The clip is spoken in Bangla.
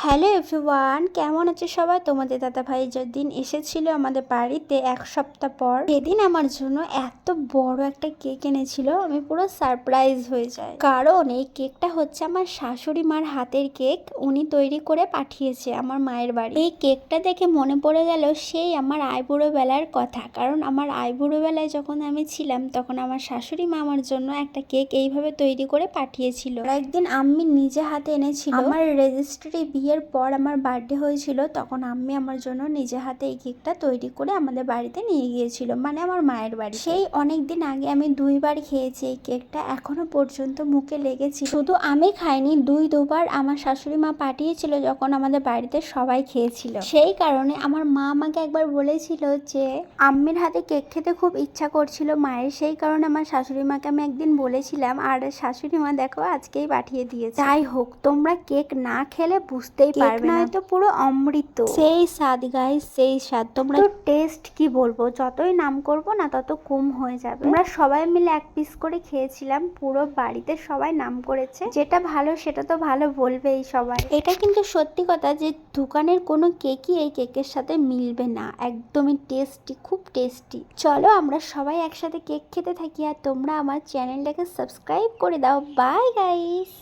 হ্যালো এভরিওয়ান, কেমন আছে সবাই? তোমাদের দাদা ভাই যেদিন এসেছিল আমাদের বাড়িতে 1 সপ্তাহ পর, সেদিন আমার জন্য এত বড় একটা কেক এনেছিল, আমি পুরো সারপ্রাইজ হয়ে যাই। কারণ এই কেকটা হচ্ছে আমার শাশুড়ি মার হাতের কেক, উনি তৈরি করে পাঠিয়েছে আমার মায়ের বাড়ি। এই কেকটা দেখে মনে পড়ে গেল সেই আমার আইবুড়ো বেলার কথা। কারণ আমার আইবুড়ো বেলায় যখন আমি ছিলাম তখন আমার শাশুড়ি মা আমার জন্য একটা কেক এইভাবে তৈরি করে পাঠিয়েছিল। একদিন আম্মি নিজে হাতে এনেছিল। আমার রেজিস্ট্রি বিয়ের পর আমার বার্থডে হয়েছিল, তখন আম্মি আমার জন্য নিজে হাতে এই কেকটা তৈরি করে আমাদের বাড়িতে নিয়ে গিয়েছিল, মানে আমার মায়ের বাড়ি। সেই অনেক দিন আগে আমি 2বার খেয়েছি এই কেকটা, এখনো পর্যন্ত মুখে লেগেছি। শুধু আমি খাইনি, দুবার আমার শাশুড়ি মা পাঠিয়েছিল যখন আমাদের বাড়িতে সবাই খেয়েছিল। সেই কারণে আমার মা আমাকে একবার বলেছিল যে আম্মির হাতে কেক খেতে খুব ইচ্ছা করছিল মায়ের, সেই কারণে আমার শাশুড়ি মাকে আমি একদিন বলেছিলাম, আর শাশুড়ি মা দেখো আজকেই পাঠিয়ে দিয়েছে। যাই হোক, তোমরা কেক না খেলে বুঝতেই পারবে না, তো পুরো অমৃত, সেই স্বাদ গাইস, সেই স্বাদ। তোমরা তো টেস্ট কি বলবো, যতই নাম করব না তত কম হয়ে যাবে। আমরা সবাই মিলে 1 পিস করে খেয়েছিলাম, পুরো বাড়িতে সবাই নাম করেছে। যেটা ভালো সেটা তো ভালো বলবেই সবাই। এটা কিন্তু সত্যি কথা যে দোকানের কোনো কেকই এই কেকের সাথে মিলবে না, একদমই টেস্টি, খুব টেস্টি। চলো আমরা সবাই একসাথে কেক খেতে থাকি, আর তোমরা আমার চ্যানেলটাকে সাবস্ক্রাইব করে দাও। Bye guys.